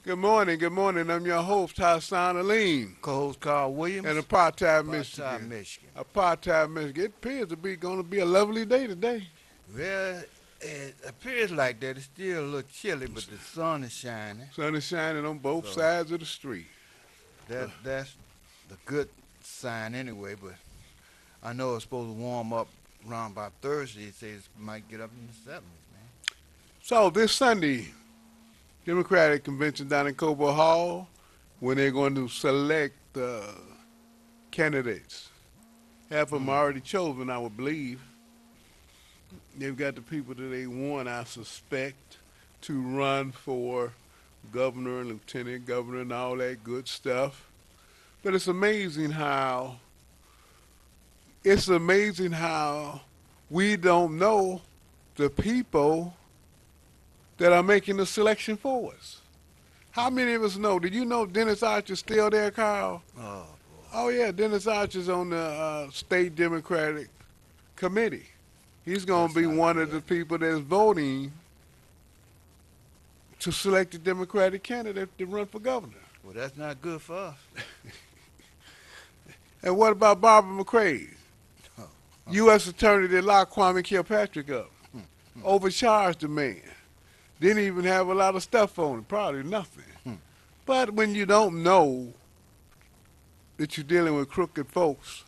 Good morning, good morning. I'm your host, Hassan Aline, Co-host Carl in Williams, Apartheid, part-time Michigan. Michigan. Apartheid, Michigan. It appears to be going to be a lovely day today. Well, it appears like that. It's still a little chilly, but the sun is shining, Sun is shining on both so sides of the street. that's the good sign anyway. But I know it's supposed to warm up around about Thursday. It says it might get up in the 70s, man. So this Sunday, Democratic convention down in Cobo Hall, when they're going to select candidates. Half of them are already chosen, I would believe. They've got the people that they want, I suspect, to run for governor and lieutenant governor and all that good stuff. But it's amazing how we don't know the people that are making the selection for us. How many of us know? Did you know Dennis Archer's still there, Carl? Oh Oh yeah, Dennis Archer's on the state Democratic committee. He's boy, going to that's be not one of the good. people that's voting to select the Democratic candidate to run for governor. Well, that's not good for us. And what about Barbara McCrae, Oh, U.S. attorney that locked Kwame Kilpatrick up, hmm, hmm, overcharged the man, didn't even have a lot of stuff on him, probably nothing. hmm. But when you don't know that you're dealing with crooked folks,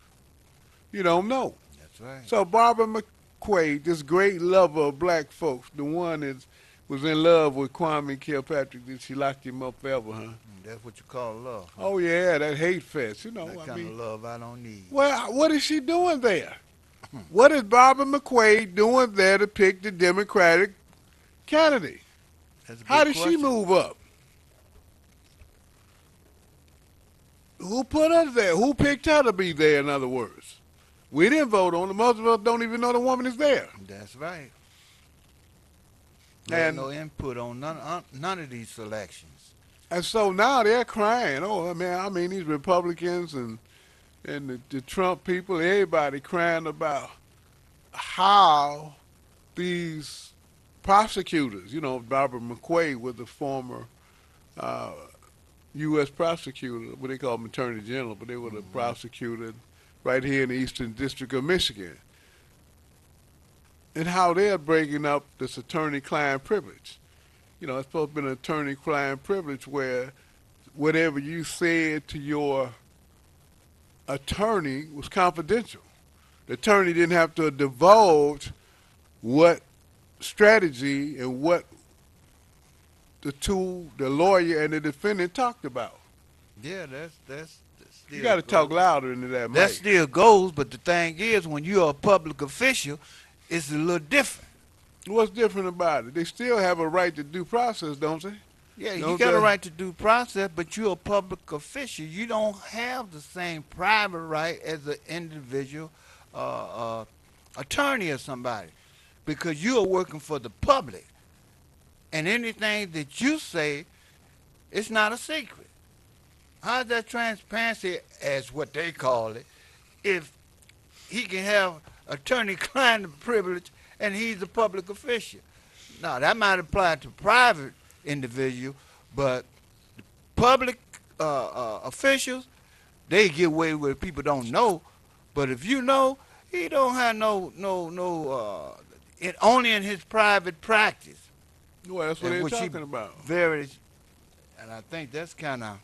you don't know. That's right. So Barbara McQuade, this great lover of black folks, the one that was in love with Kwame Kilpatrick, that she locked him up forever, huh? That's what you call love. Huh? Oh yeah, that hate fest, That I kind of mean. love I don't need. Well, what is she doing there? Hmm. What is Barbara McQuade doing there to pick the Democratic candidate? That's a How good did she question. move up? Who put her there? Who picked her to be there, in other words? We didn't vote on her. Most of us don't even know the woman is there. That's right. We had And no input on none of these selections. and so now they're crying. Oh man, I mean these Republicans and the Trump people, everybody crying about how these prosecutors, Barbara McQuade was the former uh, U.S. prosecutor, what they call them attorney general, but they were the Hmm. prosecutor right here in the Eastern District of Michigan, and how they're breaking up this attorney-client privilege. It's supposed to be an attorney-client privilege where whatever you said to your attorney was confidential. The attorney didn't have to divulge what strategy and what the lawyer and the defendant talked about. Yeah, that's You still got to talk goes. louder into that That mic. still goes, but the thing is, when you're a public official, it's a little different. What's different about it? They still have a right to due process, don't they? Yeah, you Don't got a they? right to due process, but you're a public official. You don't have the same private right as an individual attorney or somebody, because you are working for the public, and anything that you say, it's not a secret. How's that transparency, as what they call it, if he can have attorney-client privilege and he's a public official? Now, that might apply to private individual, but public officials, they get away with it. People don't know. But if you know, he don't have only in his private practice, Well, that's what and they're which he talking about. very, and I think that's kind of,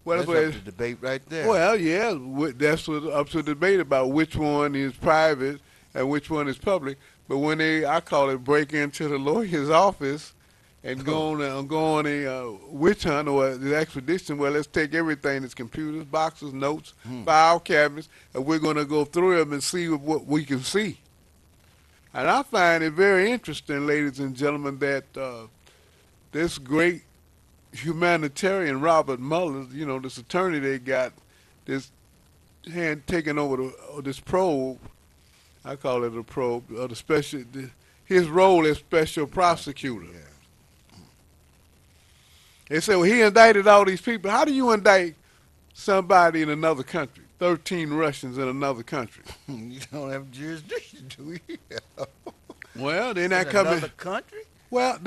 Well, that's that's what up they, to debate right there. well, yeah, that's what up to debate about which one is private and which one is public. But when I call it break into the lawyer's office and go on a witch hunt or the expedition where let's take everything that's computers, boxes, notes, Hmm. file cabinets, and we're going to go through them and see what we can see. And I find it very interesting, ladies and gentlemen, that this great humanitarian Robert Mueller, this attorney they got, this hand taking over this probe. I call it a probe. His role as special prosecutor. Yeah. They say, well, he indicted all these people. How do you indict somebody in another country? 13 Russians in another country. You don't have jurisdiction, do you? Well, they're In not coming. another country? Well,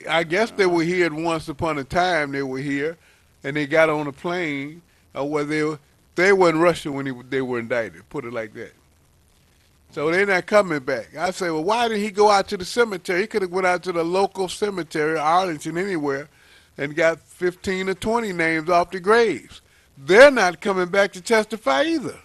I guess they were here once upon a time. They were here, and they got on a plane. Where they were in Russia when they were indicted. Put it like that. So they're not coming back. I say, well, why didn't he go out to the cemetery? He could have went out to the local cemetery, Arlington, anywhere, and got 15 or 20 names off the graves. They're not coming back to testify either.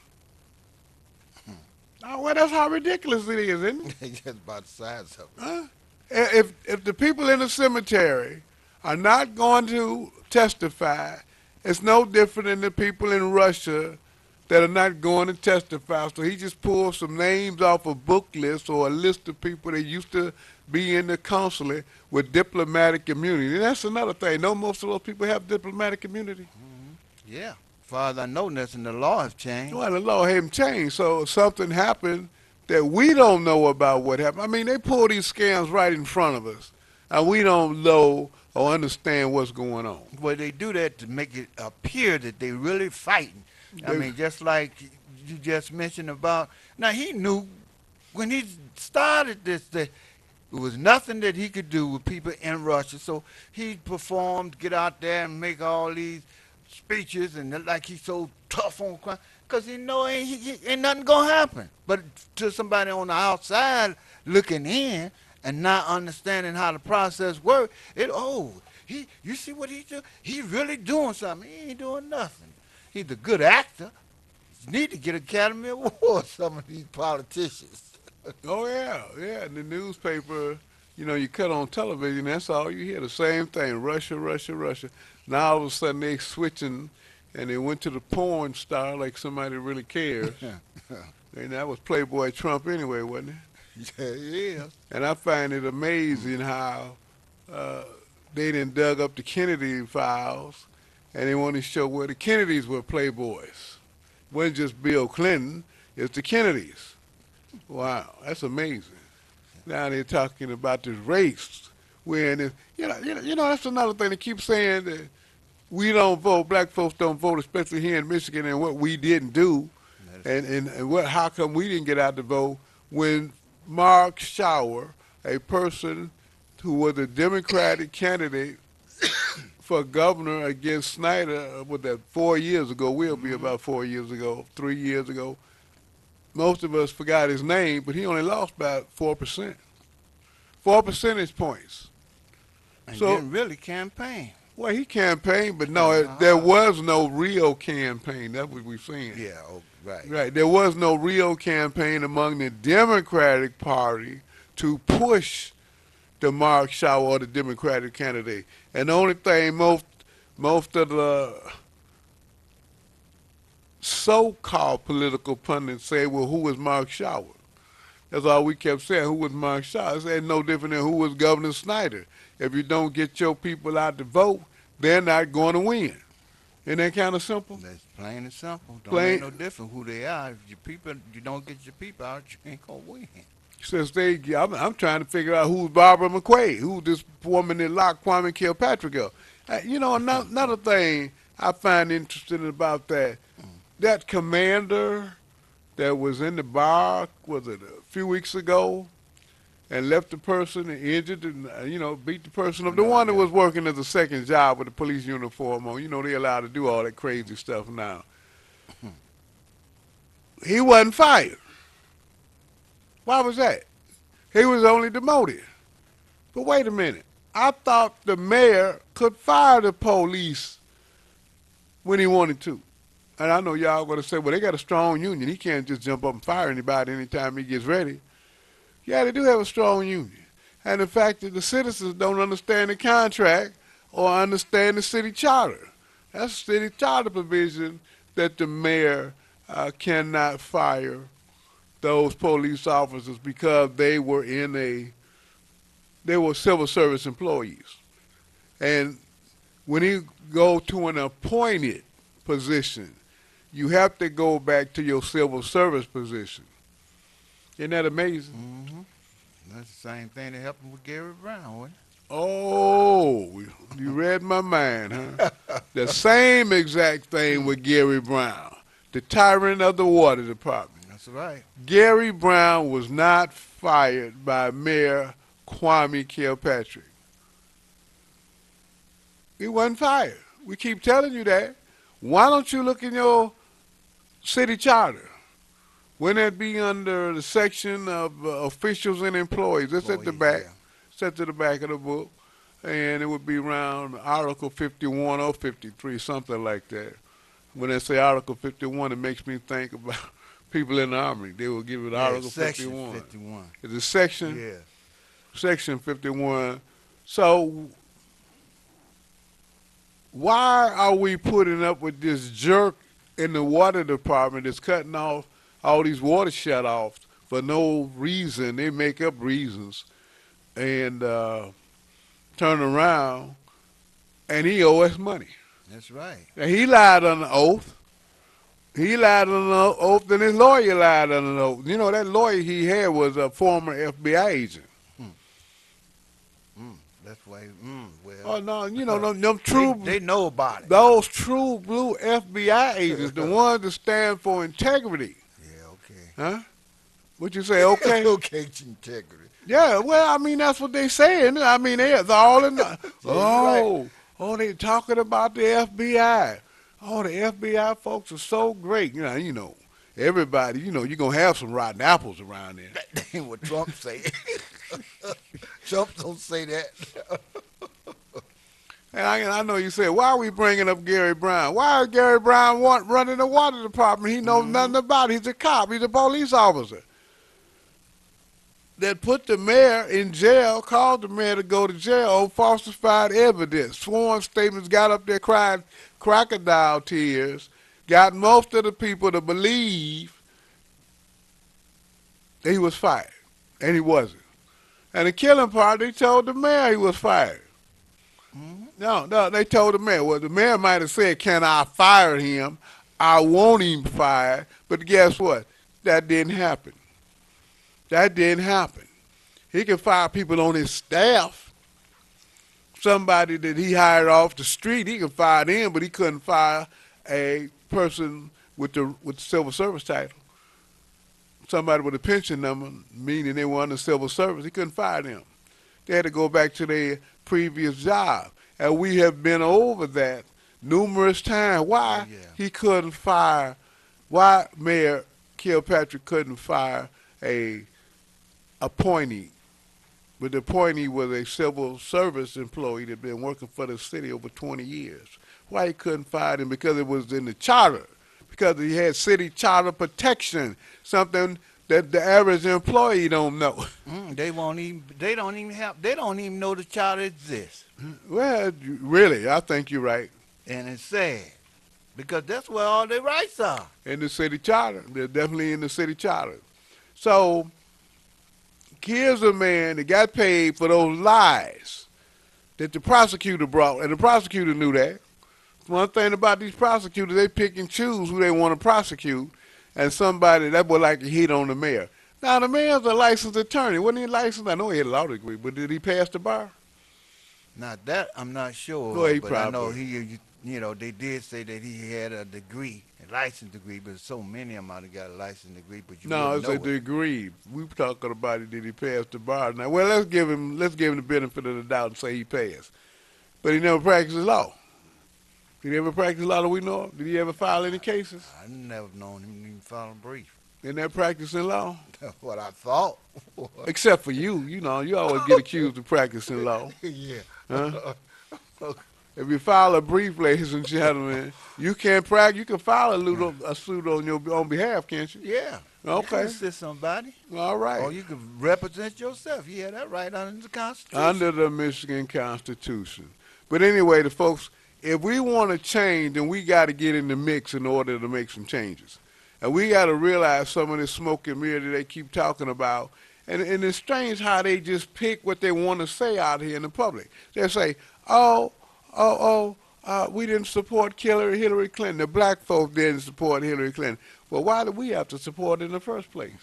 Oh, well, that's how ridiculous it is, isn't it? Just about the size of it. Huh? If the people in the cemetery are not going to testify, it's no different than the people in Russia that are not going to testify. So he just pulled some names off a book list or a list of people that used to be in the consulate with diplomatic immunity. And that's another thing. No, most of those people have diplomatic immunity. Yeah. As far as I know, nothing. The law has changed. Well, the law hadn't changed. So something happened that we don't know about what happened. I mean, they pull these scams right in front of us, and we don't know or understand what's going on. Well, they do that to make it appear that they really fighting. I mean, just like you just mentioned about. Now, he knew when he started this that there was nothing that he could do with people in Russia. So he performed, get out there and make all these speeches, and like he's so tough on crime, because he know ain't nothing going to happen. But to somebody on the outside looking in and not understanding how the process works, you see what he do? He really doing something. He ain't doing nothing. He's a good actor. He need to get Academy Award, some of these politicians. Oh, yeah. In the newspaper, you cut on television, that's all you hear, the same thing, Russia, Russia, Russia. Now all of a sudden they switching, and they went to the porn star like somebody really cares. And that was Playboy Trump anyway, wasn't it? Yeah, yeah. And I find it amazing how they done dug up the Kennedy files, and they want to show where the Kennedys were playboys. It wasn't just Bill Clinton, it's the Kennedys. Wow, that's amazing. Now they're talking about this race. When that's another thing. They keep saying that we don't vote, black folks don't vote, especially here in Michigan, and what we didn't do, and how come we didn't get out to vote when Mark Schauer, a person who was a Democratic candidate for governor against Snyder, 4 years ago, will be about 4 years ago, 3 years ago. Most of us forgot his name, but he only lost by 4%. 4 percentage points. And didn't really campaign. Well, he campaigned, but no, there was no real campaign. That's what we're saying. Yeah, right. Right. There was no real campaign among the Democratic Party to push the Mark Schauer or the Democratic candidate. And the only thing most of the so-called political pundits say, well, who was Mark Schauer? That's all we kept saying, who was Mark Schauer? It's ain't no different than who was Governor Snyder. If you don't get your people out to vote, they're not going to win. Isn't that kind of simple? That's plain and simple. Don't make no difference who they are. If you don't get your people out, you ain't going to win. Since I'm trying to figure out who's Barbara McQuade, who's this woman that locked Kwame Kilpatrick up. Another thing I find interesting about that commander that was in the bar, was it a few weeks ago, and left the person and injured and, beat the person up. The one that was working as a second job with a police uniform on. They're allowed to do all that crazy stuff now. He wasn't fired. Why was that? He was only demoted. But wait a minute. I thought the mayor could fire the police when he wanted to. And I know y'all going to say, well, they got a strong union. He can't just jump up and fire anybody anytime he gets ready. Yeah, they do have a strong union. And the fact that the citizens don't understand the contract or understand the city charter. That's a city charter provision that the mayor cannot fire those police officers because they were civil service employees. And when you go to an appointed position, you have to go back to your civil service position. Isn't that amazing? Mm-hmm. That's the same thing that happened with Gary Brown, wasn't it? Oh, you read my mind, huh? The same exact thing with Gary Brown, the tyrant of the water department. That's right. Gary Brown was not fired by Mayor Kwame Kilpatrick. He wasn't fired. We keep telling you that. Why don't you look in your city charter? Wouldn't that be under the section of officials and employees? It's at the back. Yeah. It's at the back of the book. And it would be around Article 51 or 53, something like that. When they say Article 51, it makes me think about people in the Army. They will give it Article Section 51. 51. It's a section, Yeah. Section 51. So why are we putting up with this jerk in the water department that's cutting off all these water shut-offs for no reason? They make up reasons and turn around, and he owe us money. That's right. And he lied on the oath. He lied on the oath, and his lawyer lied on the oath. You know, that lawyer he had was a former FBI agent. That's why. Well. Oh, no, you know, them true, They know about it. those true blue FBI agents, the ones that stand for integrity. Yeah. Okay. Huh? What you say, okay? Okay. Integrity. Yeah, well, I mean, that's what they saying. I mean, they're all in the, right. they talking about the FBI. Oh, the FBI folks are so great. You know, everybody, you know, you're going to have some rotten apples around there. That ain't what Trump say. Trump don't say that. And I know you said, why are we bringing up Gary Brown? Why is Gary Brown running the water department? He knows nothing about it. He's a cop. He's a police officer. That put the mayor in jail, called the mayor to go to jail on falsified evidence. Sworn statements, got up there crying crocodile tears, got most of the people to believe that he was fired, and he wasn't. And the killing part, they told the mayor he was fired. No, they told the mayor. Well, the mayor might have said, can I fire him? I want him fired. But guess what? That didn't happen. That didn't happen. He can fire people on his staff. Somebody that he hired off the street, he can fire them, but he couldn't fire a person with the civil service title. Somebody with a pension number, meaning they were under civil service, he couldn't fire them. They had to go back to their previous job. And we have been over that numerous times. Why he couldn't fire, why Mayor Kilpatrick couldn't fire a appointee. But the appointee was a civil service employee that had been working for the city over 20 years. Why he couldn't fire him? Because it was in the charter. Because he had city charter protection, something that the average employee don't know. They don't even know the charter exists. Well, really, I think you're right. And it's sad. Because that's where all their rights are. In the city charter. They're definitely in the city charter. So here's a man that got paid for those lies that the prosecutor brought, and the prosecutor knew that. One thing about these prosecutors, they pick and choose who they want to prosecute, and somebody that would like to hit on the mayor. Now, the mayor's a licensed attorney. Wasn't he licensed? I know he had a law degree, but did he pass the bar? Not that, I'm not sure. Well, he but probably. I know they did say that he had a degree, a license degree, but so many of them might have got a license degree, but you No, wouldn't it's know a degree. We talking about it, did he pass the bar? Now, well, let's give him the benefit of the doubt and say he passed. But he never practiced law. Did he ever practice law that we know of? Did he ever file any cases? I never known him to even file a brief. In that practicing law? That's what I thought. Except for you, you always get accused of practicing law. Yeah. Huh? If you file a brief, ladies and gentlemen, you can practice. You can file a suit on your own behalf, can't you? Yeah. You Okay. can assist somebody. All right. Or you can represent yourself. You have that right under the Constitution. Under the Michigan Constitution. But anyway, the folks, if we want to change, then we got to get in the mix in order to make some changes. And we got to realize some of this smoke and mirror that they keep talking about. And it's strange how they just pick what they want to say out here in the public. They'll say, we didn't support Hillary Clinton. The black folks didn't support Hillary Clinton. Well, why do we have to support her in the first place?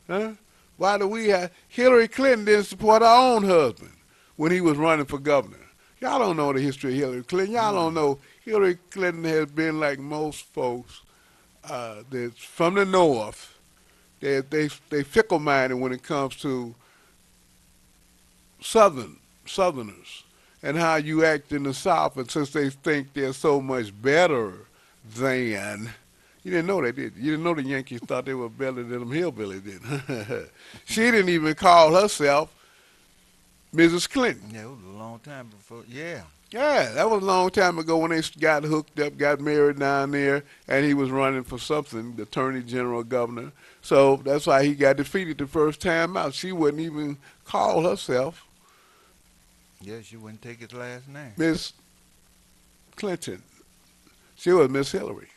Huh? Why do we have... Hillary Clinton didn't support her own husband when he was running for governor. Y'all don't know the history of Hillary Clinton. Y'all don't know Hillary Clinton has been like most folks that's from the North. They fickle-minded when it comes to Southerners and how you act in the South, and since they think they're so much better than, you didn't know they did. You didn't know the Yankees thought they were better than them hillbillies did. She didn't even call herself Mrs. Clinton. Yeah, it was a long time before. Yeah. Yeah, that was a long time ago when they got hooked up, got married down there, and he was running for something, the Attorney General, Governor. So that's why he got defeated the first time out. She wouldn't even call herself Yeah, she wouldn't take his last name. Miss Clinton. She was Miss Hillary.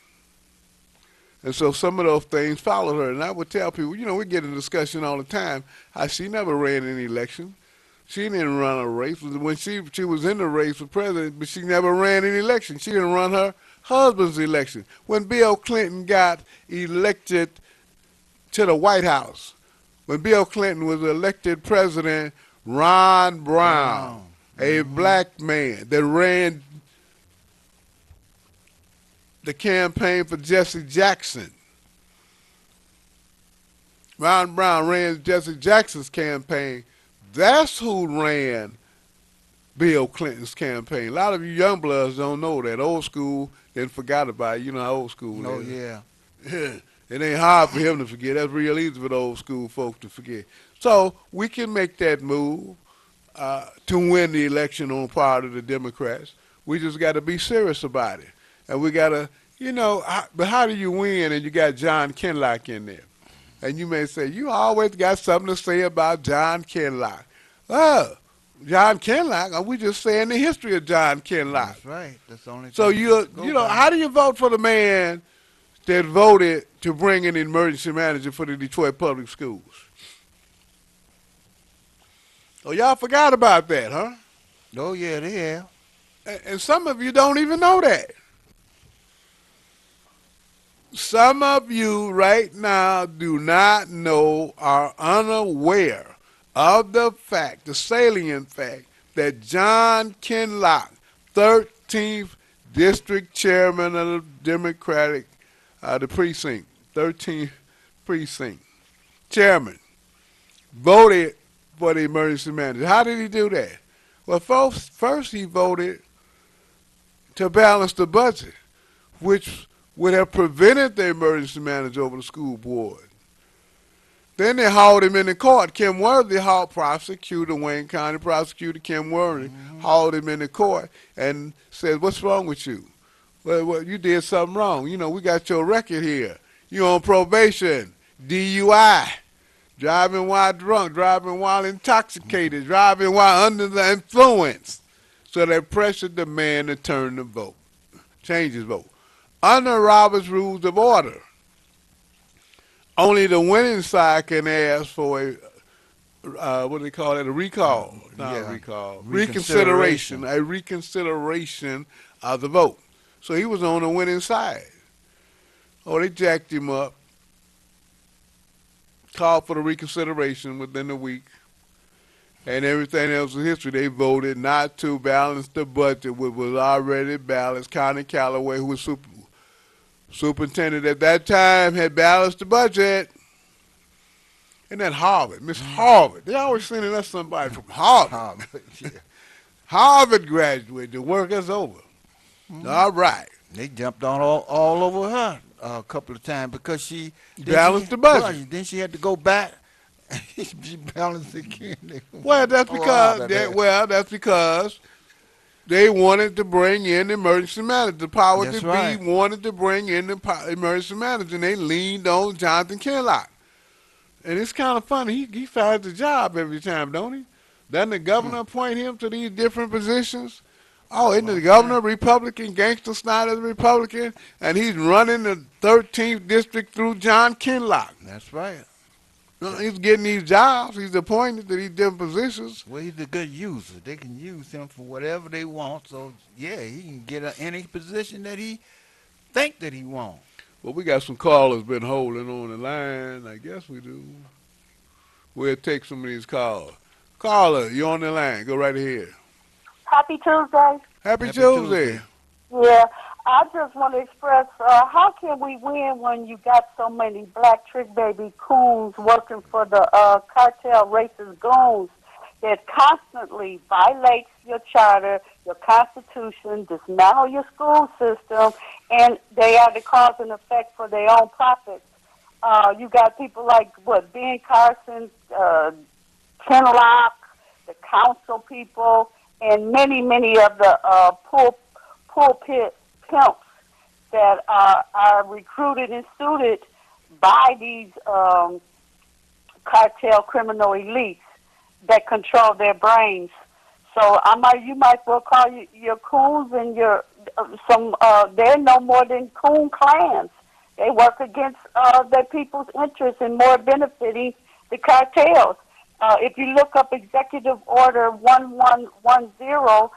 And so some of those things followed her. And I would tell people, we get in discussion all the time how she never ran an election. She didn't run a race. When she was in the race for president, but she never ran an election. She didn't run her husband's election. When Bill Clinton got elected to the White House, when Bill Clinton was elected president, Ron Brown, a black man that ran the campaign for Jesse Jackson. Ron Brown ran Jesse Jackson's campaign. That's who ran Bill Clinton's campaign. A lot of you young bloods don't know that. Old school then forgot about it. You know how old school Oh, is. yeah. It ain't hard for him to forget. That's real easy for the old school folks to forget. So we can make that move to win the election on part of the Democrats. We just got to be serious about it. And we got to, but how do you win and you got John Kinloch in there? And you may say, you always got something to say about John Kinloch. Oh, John Kinloch, we just saying the history of John Kinloch. That's right. That's the only So thing how do you vote for the man that voted to bring in an emergency manager for the Detroit Public Schools? Oh, y'all forgot about that, huh? Oh, yeah, they have. And some of you don't even know that. Some of you right now do not know, are unaware of the fact, the salient fact, that John Kinloch, 13th District Chairman of the Democratic, the precinct, 13th Precinct, Chairman, voted for the emergency manager. How did he do that? Well, first he voted to balance the budget, which would have prevented the emergency manager over the school board. Then they hauled him into court. Kim Worthy, Wayne County prosecutor Kim Worthy, hauled him into court and said, "What's wrong with you? Well, you did something wrong. We got your record here. You're on probation, DUI, driving while drunk, driving while intoxicated, driving while under the influence." So they pressured the man to change his vote. Under Robert's Rules of Order, only the winning side can ask for a recall. Not a recall. Reconsideration. A reconsideration of the vote. So he was on the winning side. Oh, they jacked him up, called for the reconsideration within a week, and everything else is history. They voted not to balance the budget, which was already balanced. Connie Calloway, who was superintendent at that time, had balanced the budget. And then Harvard, Miss Harvard. They always sending us somebody from Harvard. Harvard graduate. The work is over. All right. They jumped on all over her a couple of times because she balanced the budget. Then she had to go back. She balanced again. Well, that's because they wanted to bring in the emergency manager. The power That's to right. be wanted to bring in the emergency manager, and they leaned on Jonathan Kinloch. And it's kind of funny. He finds a job every time, don't he? Doesn't the governor appoint him to these different positions? Oh, isn't the governor Republican? Gangster Snyder's Republican, and he's running the 13th district through John Kinloch. That's right. He's getting these jobs. He's appointed to these different positions. Well, he's a good user. They can use him for whatever they want. So, yeah, he can get any position that he think that he wants. Well, we got some callers been holding on the line. I guess we do. We'll take some of these calls. Caller, you're on the line. Go right ahead. Happy Tuesday. Happy Tuesday. Yeah, I just want to express how can we win when you got so many black trick baby coons working for the cartel racist goons? that constantly violates your charter, your constitution, dismantle your school system, and they are the cause and effect for their own profits. You got people like Ben Carson, Kenlock, the council people, and many of the pulpit pimps that are recruited and suited by these cartel criminal elites that control their brains. So you might well call your coons and your they're no more than coon clans. They work against their people's interests and more benefiting the cartels. If you look up Executive Order 1110,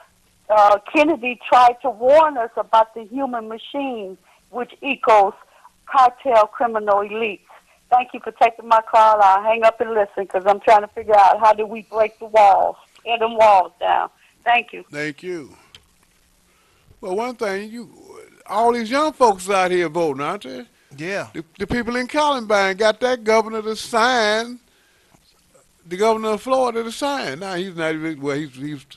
Kennedy tried to warn us about the human machine, which equals cartel criminal elites. Thank you for taking my call. I'll hang up and listen because I'm trying to figure out how do we break the walls, tear them walls down. Thank you. Thank you. Well, one thing, all these young folks out here voting, aren't they? Yeah. The people in Columbine got that governor to sign, the governor of Florida to sign. Now, he's not even, well, he's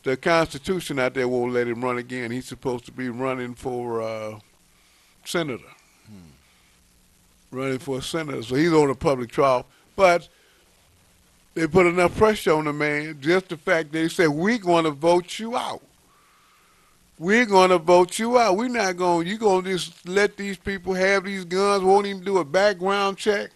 the Constitution out there won't let him run again. He's supposed to be running for senator. Running for a senator, so he's on a public trial. But they put enough pressure on the man, just the fact they said, we're going to vote you out. We're going to vote you out. We're not going, you're going to just let these people have these guns, won't even do a background check,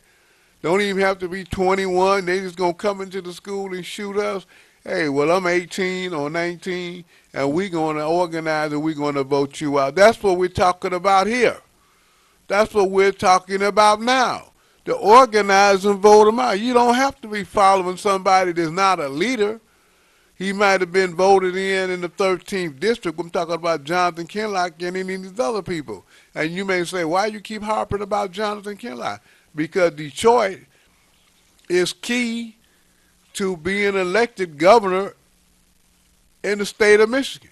don't even have to be 21. They just going to come into the school and shoot us. Hey, well, I'm 18 or 19, and we're going to organize and we're going to vote you out. That's what we're talking about here. That's what we're talking about now. To organize and vote them out. You don't have to be following somebody that's not a leader. He might have been voted in the 13th district. I'm talking about Jonathan Kenlock and any of these other people. And you may say, why you keep harping about Jonathan Kenlock? Because Detroit is key to being elected governor in the state of Michigan.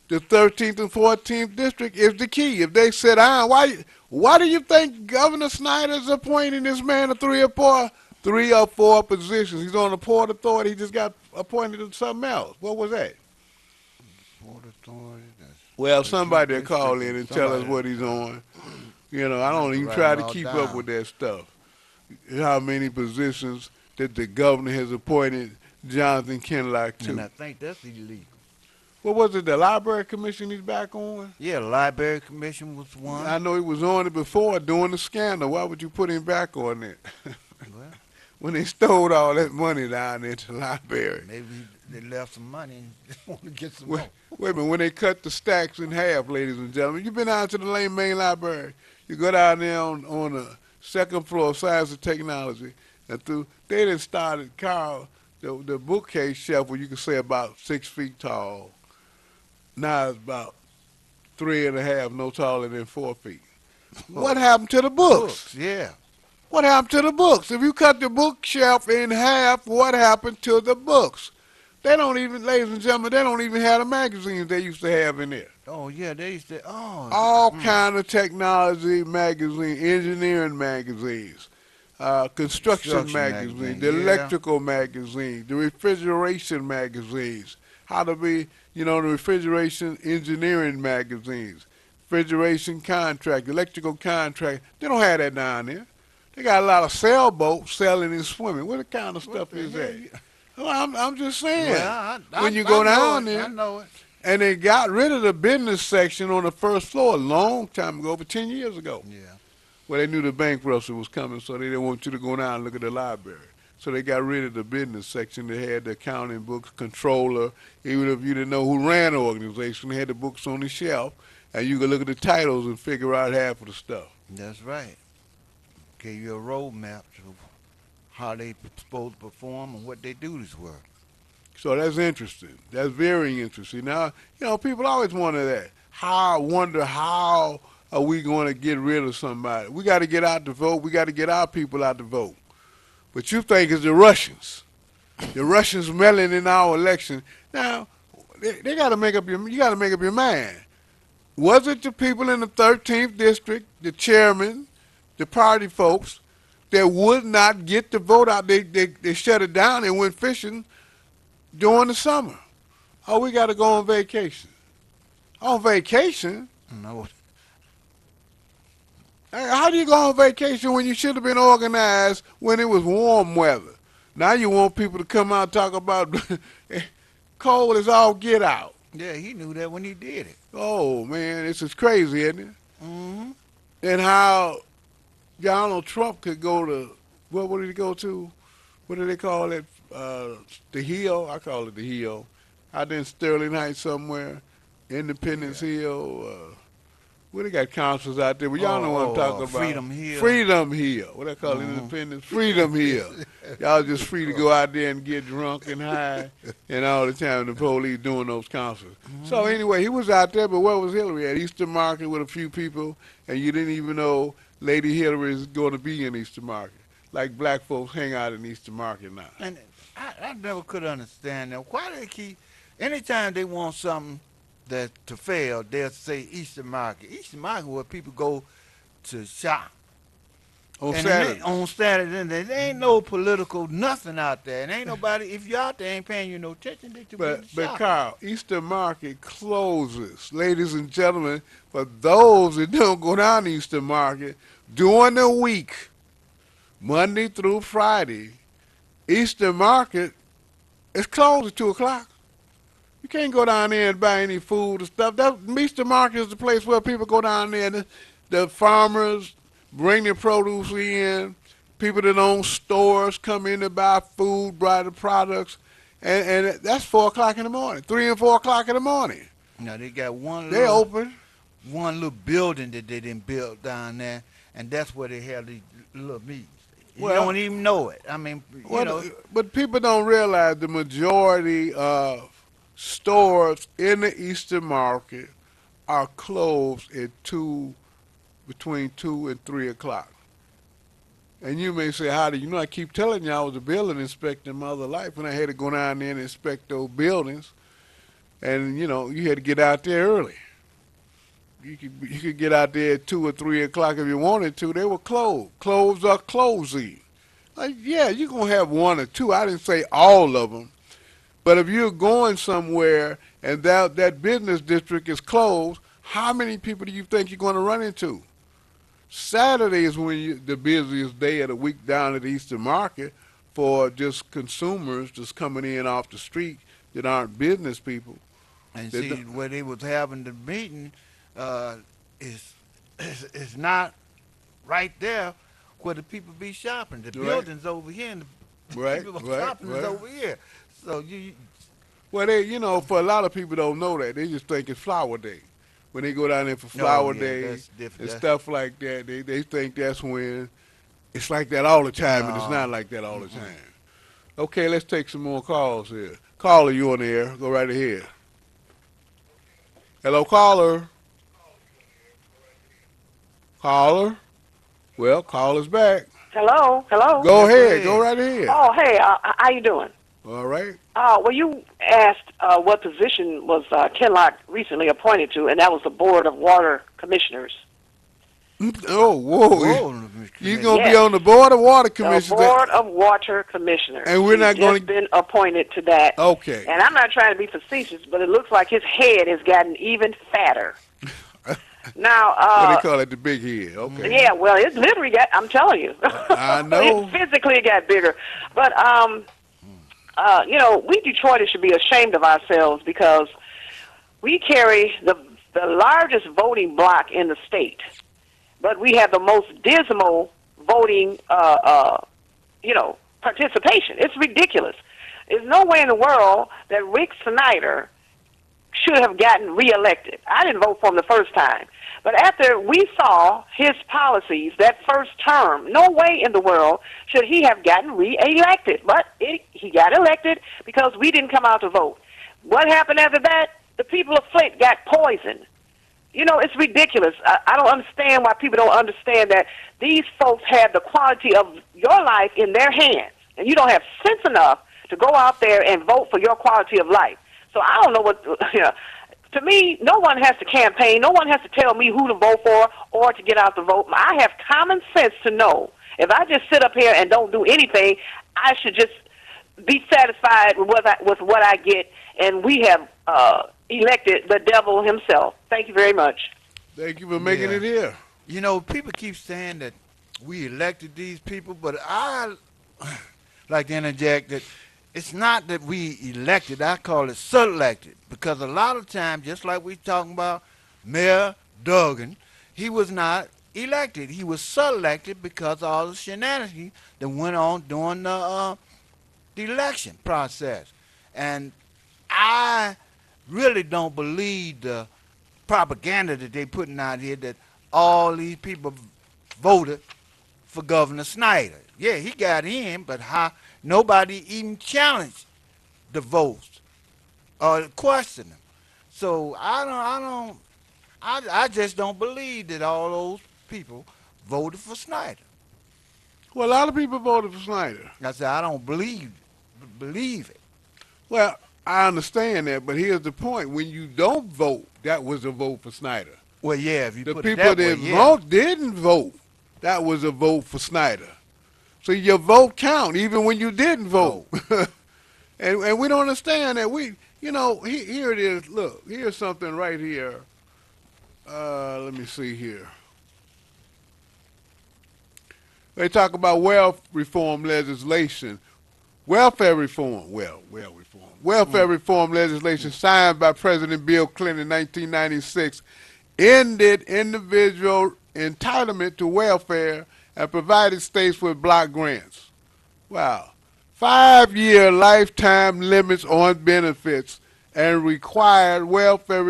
The 13th and 14th district is the key. If they sit down, why do you think Governor Snyder's appointing this man to three or four positions? He's on the Port Authority. He just got appointed to something else. What was that? Port Authority. Well, somebody will call in and tell us what he's on. You know, I don't even try to keep up with that stuff. How many positions that the governor has appointed Jonathan Kenlock to? And I think that's illegal. What was it, the Library Commission he's back on? Yeah, the Library Commission was one. I know he was on it before during the scandal. Why would you put him back on it? Well, When they stole all that money down there to the library. maybe they left some money and want to get some Wait, more. wait a minute, when they cut the stacks in half, ladies and gentlemen. You've been out to the Lane Main Library. You go down there on the second floor of Science and Technology. And they done started, Carl, the bookcase shelf where you can say about 6 feet tall. Now it's about 3.5, no taller than 4 feet. What happened to the books? Yeah. What happened to the books? If you cut the bookshelf in half, what happened to the books? They don't even, ladies and gentlemen, they don't even have the magazines they used to have in there. Oh, yeah, they used to, All kind of technology magazine, engineering magazines, construction magazines, the electrical magazines, the refrigeration magazines, how to be, the refrigeration engineering magazines, refrigeration contract, electrical contract. They don't have that down there. They got a lot of sailboats sailing and swimming. What kind of stuff is that? Well, I'm just saying. Well, when you go down there, I know it. and they got rid of the business section on the first floor a long time ago, over 10 years ago. Yeah. Well, they knew the bankruptcy was coming, so they didn't want you to go down and look at the library. So they got rid of the business section. They had the accounting books, controller. Even if you didn't know who ran the organization, they had the books on the shelf, and you could look at the titles and figure out half of the stuff. That's right. Gave you a roadmap to how they supposed to perform and what they do this work. So that's interesting. That's very interesting. Now, people always wonder that. How are we going to get rid of somebody? We got to get out to vote. We got to get our people out to vote. But you think it's the Russians. The Russians meddling in our election. Now, they got to make up you got to make up your mind. Was it the people in the 13th district, the chairman, the party folks, that would not get the vote out. They shut it down and went fishing during the summer. Oh, we got to go on vacation. On vacation? No. Hey, how do you go on vacation when you should have been organized when it was warm weather? Now you want people to come out and talk about cold as all get out. Yeah, he knew that when he did it. Oh, man, this is crazy, isn't it? Mm-hmm. And how Donald Trump could go to, what did he go to? What do they call it? The Hill? I call it the Hill. Out there in Sterling Heights somewhere. Independence Hill. Well, they got councils out there, but y'all know what I'm talking about. Freedom Hill. Freedom Hill. What they call it, Independence? Freedom Hill. Y'all just free to go out there and get drunk and high, and all the time the police doing those councils. So anyway, he was out there, but where was Hillary at? Eastern Market with a few people, and you didn't even know Lady Hillary is going to be in Eastern Market. Like black folks hang out in Eastern Market now. And I never could understand that. Why do they keep, anytime they want something that to fail, they'll say Eastern Market. Eastern Market where people go to shop. On And Saturday. on Saturday, and there ain't no political nothing out there. And ain't nobody, if you out there ain't paying you no attention, they too busy But shopping. Carl, Eastern Market closes. Ladies and gentlemen, for those that don't go down to Eastern Market, during the week, Monday through Friday, Eastern Market is closed at 2 o'clock. You can't go down there and buy any food or stuff. Eastern Market is the place where people go down there and the farmers bring their produce in. People that own stores come in to buy food, buy the products. And that's 4 o'clock in the morning, 3 and 4 o'clock in the morning. Now they got one They open. little building that they didn't build down there, and that's where they have these little meetings. You Well- don't even know it. I mean, you know. But people don't realize the majority of stores in the Eastern Market are closed at between 2 and 3 o'clock. And you may say, how do you know? I keep telling you I was a building inspector in my other life, and I had to go down there and inspect those buildings. And, you know, you had to get out there early. You could get out there at 2 or 3 o'clock if you wanted to. They were closed. Closed or closing. Like, yeah, you're going to have 1 or 2. I didn't say all of them. But if you're going somewhere and that business district is closed, how many people do you think you're going to run into? Saturday is when the busiest day of the week down at the Eastern Market for just consumers just coming in off the street that aren't business people. And They see, don't- where they was having the meeting is not right there where the people be shopping. The Right. building's over here, and the Right, people right, shopping is right. over here. So you Well, for a lot of people don't know that. They just think it's Flower Day. When they go down there for Flower yeah, Day that's different. and stuff like that, they think that's when it's like that all the time, and it's No. not like that all the time. Okay, let's take some more calls here. Caller, you on the air. Go right ahead. Hello, caller. Caller? Well, caller's back. Hello. Go Go ahead. ahead. Go right ahead. Oh, hey, how you doing? All right. Well, you asked what position was Kenlock recently appointed to, and that was the Board of Water Commissioners. Oh, whoa. Whoa, You're going to be Yes. on the Board of Water The Commission. Board of Water Commissioners. And we're not He's gonna- just been appointed to that. Okay. And I'm not trying to be facetious, but it looks like his head has gotten even fatter. Now, What they call it, the big head. Okay. yeah, well, it literally got, I'm telling you. I know. It physically got bigger. But, we Detroiters should be ashamed of ourselves because we carry the largest voting block in the state, but we have the most dismal voting, participation. It's ridiculous. There's no way in the world that Rick Snyder should have gotten reelected. I didn't vote for him the first time. But after we saw his policies that first term, no way in the world should he have gotten reelected. But he got elected because we didn't come out to vote. What happened after that? The people of Flint got poisoned. You know, it's ridiculous. I don't understand why people don't understand that these folks have the quality of your life in their hands, and you don't have sense enough to go out there and vote for your quality of life. So I don't know what, to me, no one has to campaign. No one has to tell me who to vote for or to get out the vote. I have common sense to know, If I just sit up here and don't do anything, I should just be satisfied with what I get. And we have elected the devil himself. Thank you very much. Thank you for making Yeah. it here. You know, people keep saying that we elected these people, but I like to interject that it's not that we elected. I call it selected, because a lot of times, just like we talking about Mayor Duggan, he was not elected. He was selected because of all the shenanigans that went on during the election process. And I really don't believe the propaganda that they putting out here that all these people voted for Governor Snyder. Yeah, he got in, but how nobody even challenged the votes or questioned them. So I just don't believe that all those people voted for Snyder. Well, a lot of people voted for Snyder. I said I don't believe it. Well, I understand that, but here's the point. When you don't vote, that was a vote for Snyder. Well, yeah, if you The put it people that way, that yeah. didn't vote, that was a vote for Snyder. So your vote count, even when you didn't vote. and we don't understand that. Here it is. Look, here's something right here. Let me see here. They talk about welfare reform legislation. Welfare reform legislation signed by President Bill Clinton in 1996 ended individual entitlement to welfare and provided states with block grants. Wow. 5-year lifetime limits on benefits and required welfare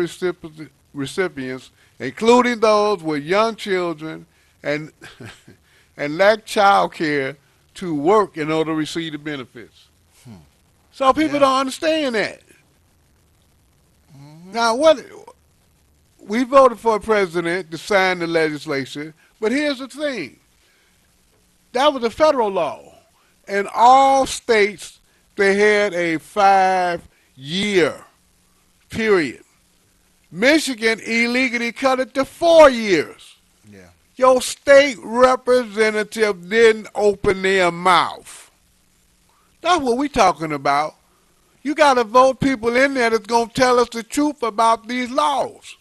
recipients, including those with young children and and lack child care, to work in order to receive the benefits. So people don't understand that. Now, we voted for a president to sign the legislation, but here's the thing. That was a federal law. In all states, they had a 5-year period. Michigan illegally cut it to 4 years. Yeah. Your state representative didn't open their mouth. That's what we're talking about. You got to vote people in there that's going to tell us the truth about these laws.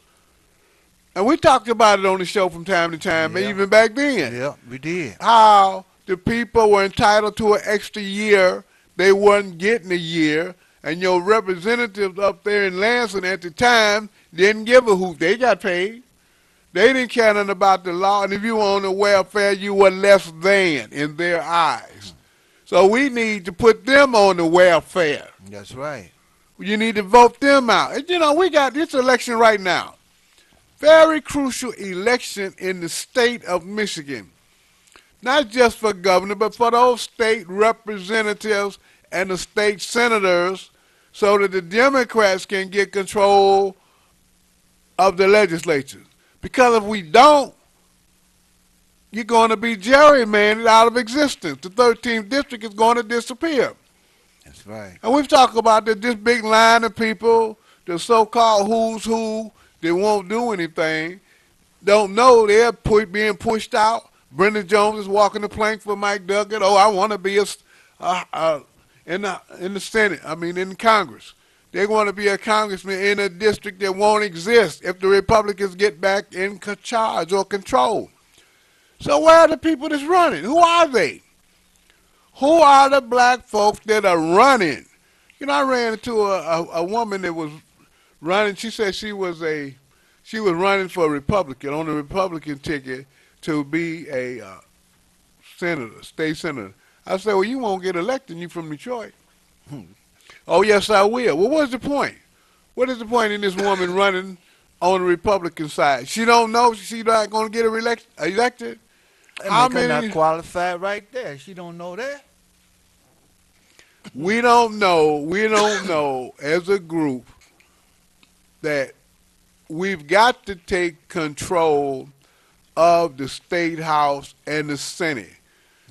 And we talked about it on the show from time to time, Yeah. even back then. Yeah, we did. How the people were entitled to an extra year. They wasn't getting a year. And your representatives up there in Lansing at the time didn't give a hoot. They got paid. They didn't care nothing about the law. And if you were on the welfare, you were less than in their eyes. So we need to put them on the welfare. That's right. You need to vote them out. And, we got this election right now. Very crucial election in the state of Michigan. Not just for governor, but for those state representatives and the state senators, so that the Democrats can get control of the legislature. Because if we don't, you're going to be gerrymandered out of existence. The 13th district is going to disappear. That's right. And we've talked about this big line of people, the so-called who's who, that won't do anything, don't know they're being pushed out. Brendan Jones is walking the plank for Mike Duggan. Oh, I want to be in the Senate, in Congress. They want to be a congressman in a district that won't exist if the Republicans get back in charge or control. So where are the people that's running? Who are they? Who are the black folks that are running? I ran into a woman that was running. She said she was running for a Republican on the Republican ticket to be a senator, state senator. I said, well, you won't get elected. You from Detroit. Oh, yes, I will. Well, what's the point? What is the point in this woman running on the Republican side? She don't know she's not going to get elected? How many not qualified right there? She don't know that. We don't know as a group that we've got to take control of the State House and the Senate.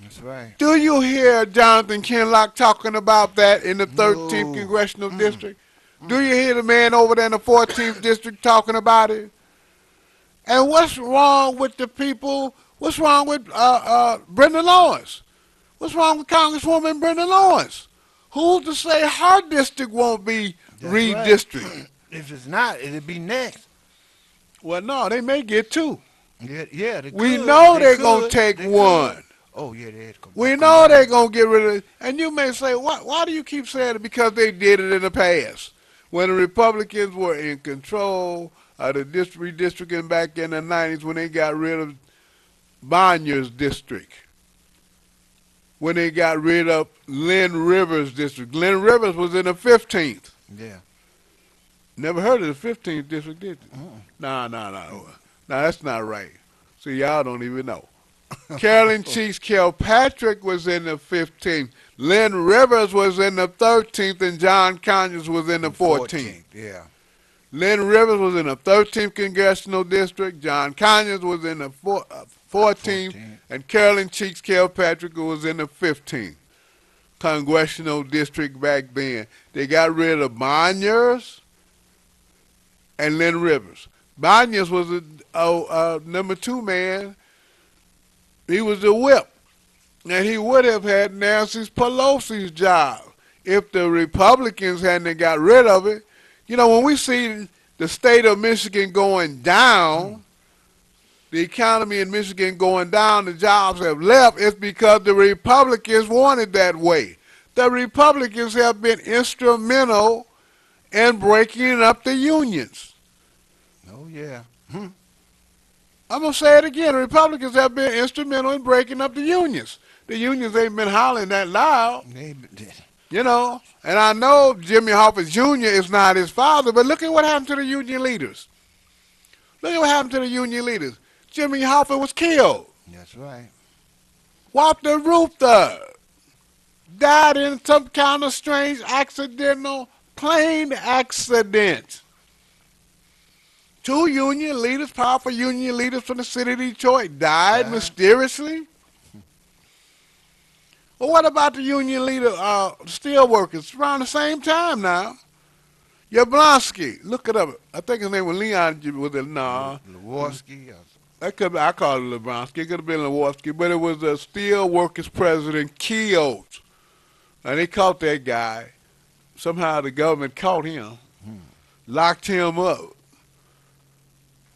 That's right. Do you hear Jonathan Kinlock talking about that in the 13th No. Congressional District? Do you hear the man over there in the 14th District talking about it? And what's wrong with the people What's wrong with Brenda Lawrence? What's wrong with Congresswoman Brenda Lawrence? Who's to say her district won't be That's right. redistricted? If it's not, it'll be next. Well, no, they may get two. Yeah, they We could. know They they're going to could. take They one. could. Oh, yeah, they're going We know they're going to get rid of it. And you may say, why do you keep saying it? Because they did it in the past. When the Republicans were in control of the redistricting back in the 90s, when they got rid of Bonyer's district, when they got rid of Lynn Rivers' district. Lynn Rivers was in the 15th. Yeah. Never heard of the 15th district, did you? No. No, that's not right. See, y'all don't even know. Carolyn Cheeks Kilpatrick was in the 15th. Lynn Rivers was in the 13th, and John Conyers was in the 14th. Yeah. Lynn Rivers was in the 13th Congressional District. John Conyers was in the 14th. And Carolyn Cheeks Kilpatrick was in the 15th Congressional District back then. They got rid of Bonyers and Lynn Rivers. Bonyers was a number 2 man. He was the whip. And he would have had Nancy Pelosi's job if the Republicans hadn't got rid of it. You know, when we see the state of Michigan going down, the economy in Michigan going down, the jobs have left, it's because the Republicans wanted that way. The Republicans have been instrumental in breaking up the unions. Oh, yeah. I'm going to say it again. The Republicans have been instrumental in breaking up the unions. The unions ain't been hollering that loud. You know, and I know Jimmy Hoffa Jr. is not his father, but look at what happened to the union leaders. Look at what happened to the union leaders. Jimmy Hoffa was killed. That's right. Walter Reuther died in some kind of strange accidental plane accident. 2 union leaders, powerful union leaders from the city of Detroit, died mysteriously. Well, what about the union leader, steel workers, around the same time now? Yablonsky, look it up. I think his name was Leon. Was it? No. Lewinsky. That could be, I call it Lebronsky. It could have been Lewinsky, but it was the steel workers president killed. And they caught that guy. Somehow the government caught him, locked him up.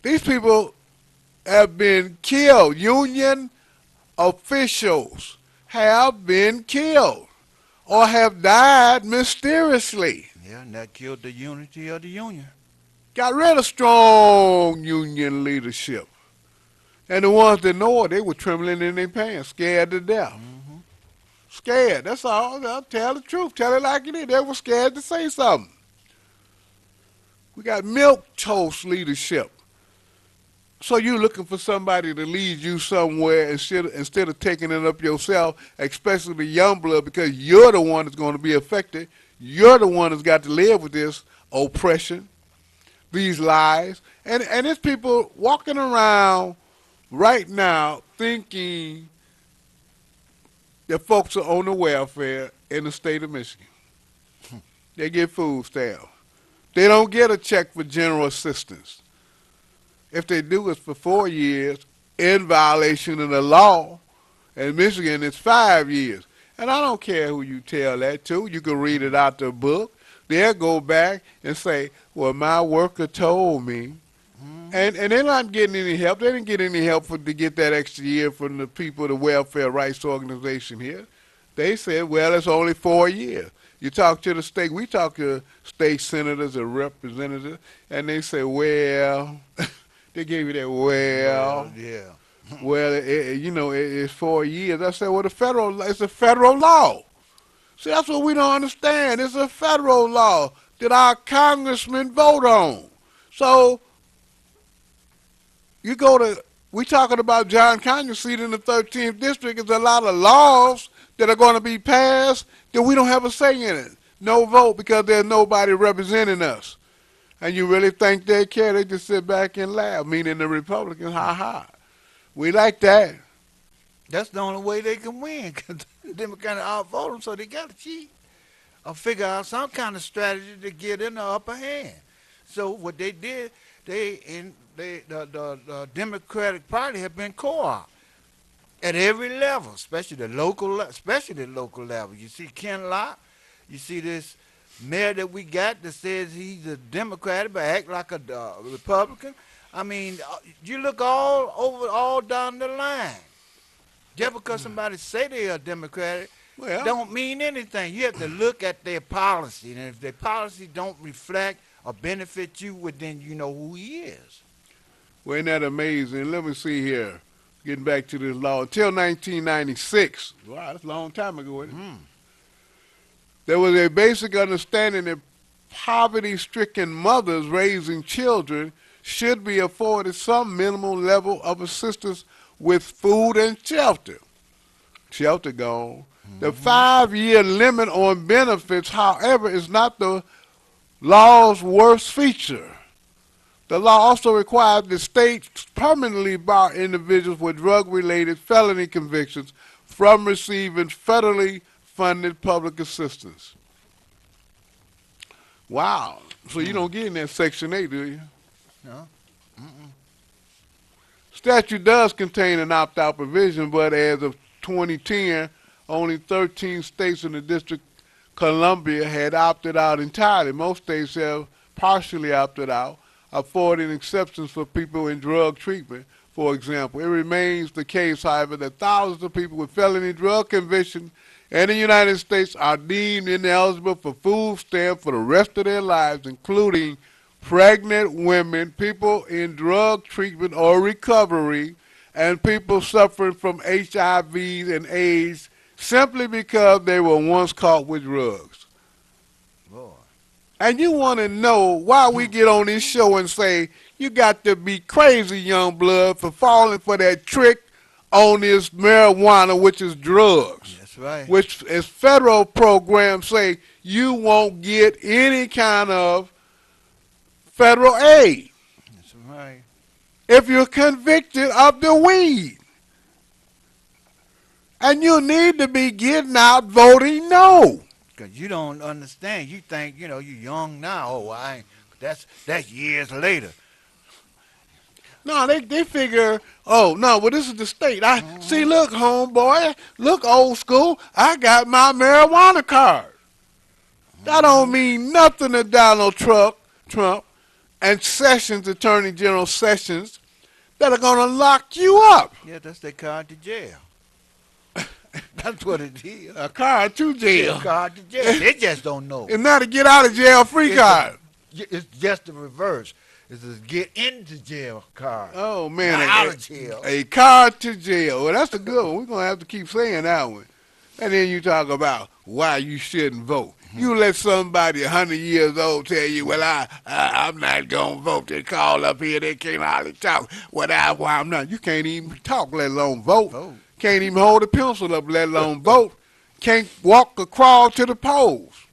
These people have been killed. Union officials have been killed or have died mysteriously. Yeah, and that killed the unity of the union. Got rid of strong union leadership. And the ones that know it, they were trembling in their pants, scared to death. Scared, that's all. They'll tell the truth. Tell it like it is. They were scared to say something. We got milquetoast leadership. So you're looking for somebody to lead you somewhere instead of taking it up yourself, especially the young blood, because you're the one that's going to be affected. You're the one that's got to live with this oppression, these lies. And there's people walking around right now thinking that folks are on the welfare in the state of Michigan. They get food stamps. They don't get a check for general assistance. If they do, it's for 4 years in violation of the law. In Michigan, it's 5 years. And I don't care who you tell that to. You can read it out the book. They'll go back and say, well, my worker told me. And they're not getting any help. They didn't get any help to get that extra year from the people, the Welfare Rights Organization here. They said, well, it's only 4 years. You talk to the state, we talk to state senators or representatives, and they say, well, they gave you that, well, yeah. well, it's 4 years. I said, well, it's a federal law. See, that's what we don't understand. It's a federal law that our congressmen vote on. So we talking about John Conyers' seat in the 13th district. There's a lot of laws that are going to be passed that we don't have a say in it. No vote because there's nobody representing us. And you really think they care? They just sit back and laugh, meaning the Republicans, ha. We like that. That's the only way they can win, because the Democrats outvote them, so they got to cheat or figure out some kind of strategy to get in the upper hand. So what they did, the Democratic Party have been co-opted. at every level, especially the local level. You see Ken Lott, you see this mayor that we got that says he's a Democrat but act like a Republican. I mean, you look all over, all down the line. Just because somebody say they are Democratic, Well, don't mean anything. You have to look at their policy, and if their policy don't reflect or benefit you, well, then you know who he is. well, isn't that amazing? Let me see here. Getting back to this law. Until 1996, wow, that's a long time ago, isn't it? There was a basic understanding that poverty-stricken mothers raising children should be afforded some minimal level of assistance with food and shelter. Shelter gone. The 5-year limit on benefits, however, is not the law's worst feature. The law also requires the states permanently bar individuals with drug-related felony convictions from receiving federally funded public assistance. Wow. So you don't get in that Section 8, do you? No. Statute does contain an opt-out provision, but as of 2010, only 13 states in the District of Columbia had opted out entirely. Most states have partially opted out, affording exceptions for people in drug treatment, for example. It remains the case, however, that thousands of people with felony drug convictions in the United States are deemed ineligible for food stamps for the rest of their lives, including pregnant women, people in drug treatment or recovery, and people suffering from HIV and AIDS simply because they were once caught with drugs. Lord. And you want to know why we get on this show and say, you got to be crazy, young blood, for falling for that trick on this marijuana, which is drugs. That's right. Which, as federal programs say, you won't get any kind of federal aid That's right. if you're convicted of the weed. And you need to be getting out voting no. Because you don't understand. You think, you're young now. Oh, I ain't. That's years later. No, they figure, oh, no, well, this is the state. See, look, homeboy, look, old school, I got my marijuana card. That don't mean nothing to Donald Trump and Sessions, Attorney General Sessions, that are going to lock you up. Yeah, that's their card to jail. That's what it is. A card to jail. A card to jail. They just don't know. It's not a get out of jail free card. It's just the reverse. It's a get into jail card. Oh, man. Not out of jail. A card to jail. Well, that's a good one. We're going to have to keep saying that one. And then you talk about why you shouldn't vote. You let somebody 100 years old tell you, well, I'm not going to vote. They call up here, they can't hardly talk. Why I'm not. You can't even talk, let alone vote. Can't even hold a pencil up, let alone vote. Can't walk or crawl to the polls,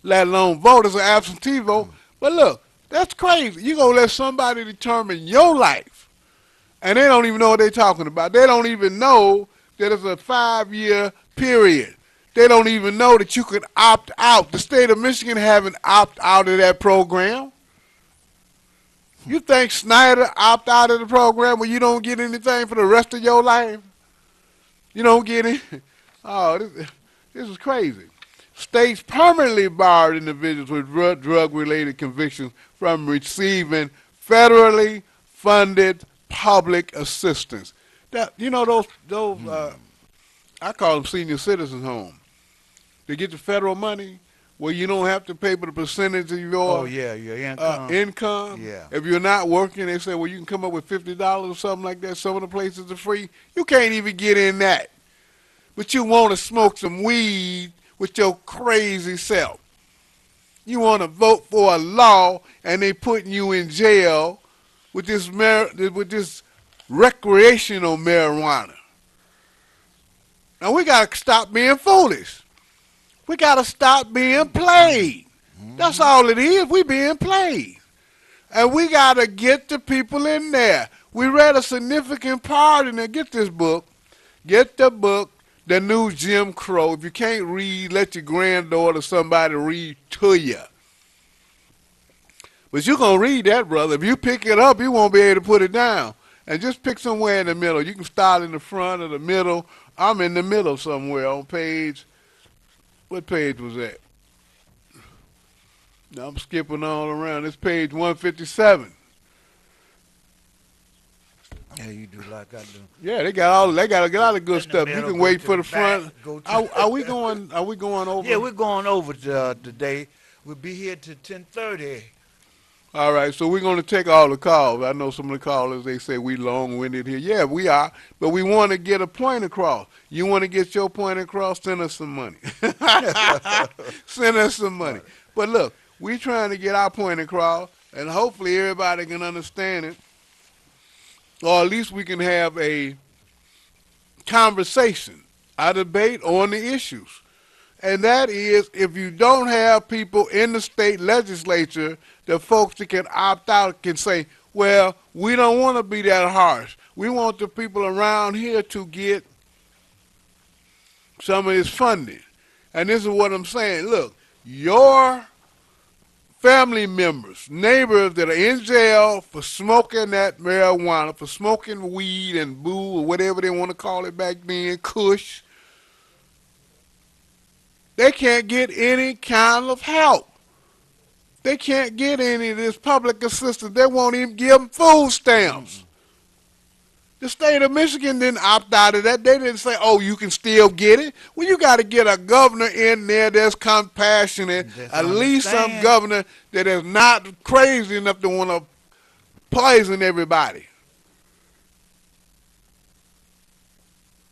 let alone vote as an absentee vote. But look, that's crazy. You're going to let somebody determine your life, and they don't even know what they're talking about. They don't even know that it's a 5-year period. They don't even know that you could opt out. The state of Michigan haven't opted out of that program. You think Snyder opt out of the program when you don't get anything for the rest of your life? You don't get it? Oh, this is crazy. States permanently barred individuals with drug-related convictions from receiving federally funded public assistance. That, those I call them senior citizens homes. They get the federal money where you don't have to pay but a percentage of your your income. Yeah. If you're not working, they say, well, you can come up with $50 or something like that. Some of the places are free. You can't even get in that. But you want to smoke some weed with your crazy self. You want to vote for a law, and they putting you in jail with this recreational marijuana. Now, we got to stop being foolish. We got to stop being played. That's all it is. We being played. And we got to get the people in there. We read a significant part in there. Get this book. Get the book, The New Jim Crow. If you can't read, let your granddaughter or somebody read to you. But you're going to read that, brother. If you pick it up, you won't be able to put it down. and just pick somewhere in the middle. You can start in the front or the middle. I'm in the middle somewhere on page. What page was that? Now I'm skipping all around. It's page 157. Yeah, you do like I do. Yeah, they got a lot of good In the stuff. You middle, can go wait to for the the front. back, go to- Are we going? Are we going over? Yeah, we're going over today. We'll be here till 10:30. All right, so we're going to take all the calls. I know some of the callers, they say we long-winded here. Yeah, we are, but we want to get a point across. You want to get your point across, send us some money. Send us some money. But look, we're trying to get our point across, and hopefully everybody can understand it, or at least we can have a conversation, a debate on the issues. And that is, if you don't have people in the state legislature, the folks that can opt out can say, well, we don't want to be that harsh. We want the people around here to get some of this funding. And this is what I'm saying. Look, your family members, neighbors that are in jail for smoking that marijuana, for smoking weed and boo or whatever they want to call it back then, kush, they can't get any kind of help. They can't get any of this public assistance. They won't even give them food stamps. The state of Michigan didn't opt out of that. They didn't say, oh, you can still get it. Well, you got to get a governor in there that's compassionate, at least some understand. governor that is not crazy enough to want to poison everybody.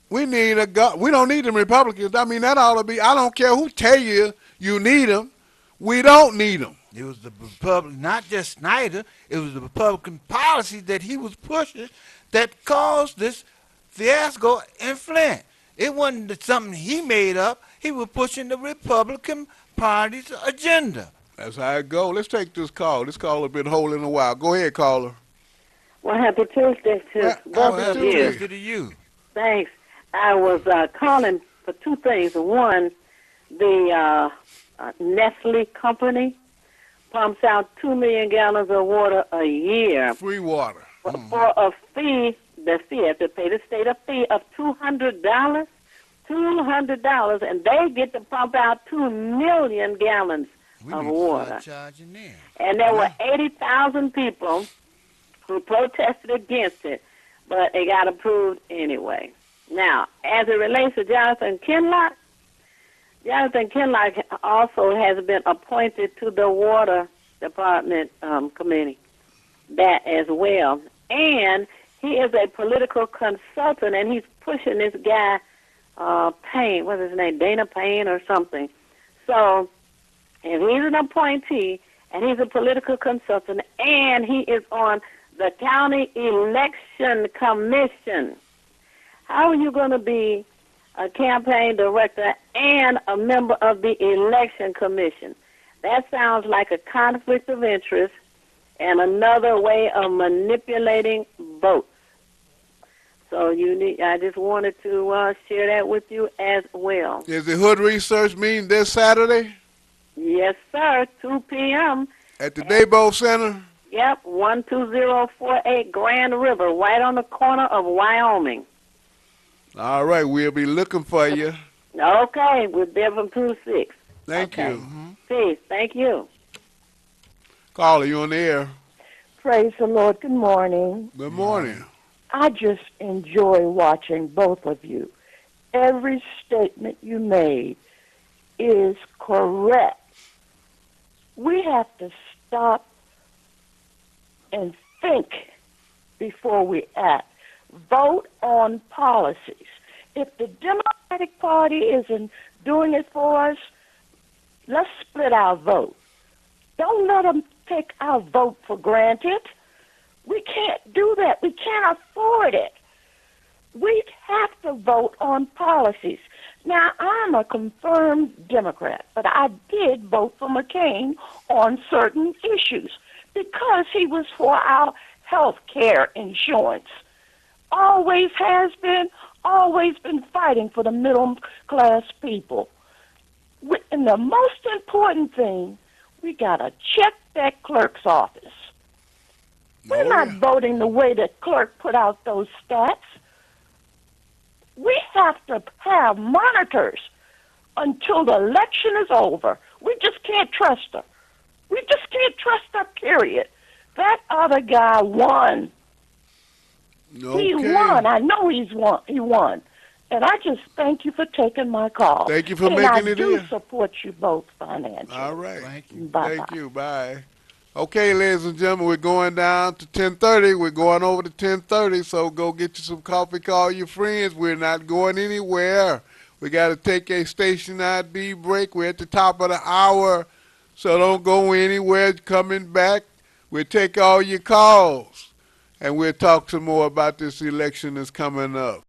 We need we don't need them Republicans. I mean, that ought to be, I don't care who tell you you need them. We don't need them. It was the Republican, not just Snyder, it was the Republican policy that he was pushing that caused this fiasco in Flint. It wasn't something he made up. He was pushing the Republican Party's agenda. That's how it goes. Let's take this call. This caller been holding a while. Go ahead, caller. Well, happy Tuesday to both happy of Happy you. Tuesday to you. Thanks. I was calling for two things. One, the Nestle company pumps out 2 million gallons of water a year Free water. for a fee. The fee, have to pay the state a fee of $200, $200, and they get to pump out 2 million gallons We of need to water. start charging them. And there were 80,000 people who protested against it, but it got approved anyway. Now, as it relates to Jonathan Kinlock also has been appointed to the Water Department committee, that as well. And he is a political consultant, and he's pushing this guy, Payne, what's his name, Dana Payne or something. So if he's an appointee, and he's a political consultant, and he is on the County Election Commission, how are you going to be a campaign director and a member of the Election Commission? That sounds like a conflict of interest and another way of manipulating votes. So I just wanted to share that with you as well. Is the Hood Research meeting this Saturday Yes, sir. 2 p.m. at the Daybo Center? Yep, 12048 Grand River, right on the corner of Wyoming. All right, we'll be looking for you. Okay, we're there from 2 to 6. Thank Okay. you. Peace. Thank you. Caller, you on the air. Praise the Lord. Good morning. Good morning. I just enjoy watching both of you. Every statement you made is correct. We have to stop and think before we act. Vote on policies. If the Democratic Party isn't doing it for us, let's split our vote. Don't let them take our vote for granted. We can't do that. We can't afford it. We have to vote on policies. Now, I'm a confirmed Democrat, but I did vote for McCain on certain issues because he was for our health care insurance. Always has been, always been fighting for the middle class people. And the most important thing, we got to check that clerk's office. We're Oh, not yeah. voting the way the clerk put out those stats. We have to have monitors until the election is over. We just can't trust her. We just can't trust her, period. That other guy won. He Okay. won. I know he's won. He won. And I just thank you for taking my call. Thank you for And I making it do in. support you both All financially. right. Thank you. Bye-bye. Thank you. Bye. Okay, ladies and gentlemen, we're going down to 10:30. We're going over to 10:30, so go get you some coffee, call your friends. We're not going anywhere. We got to take a station ID break. We're at the top of the hour, so don't go anywhere. Coming back, we'll take all your calls, and we'll talk some more about this election that's coming up.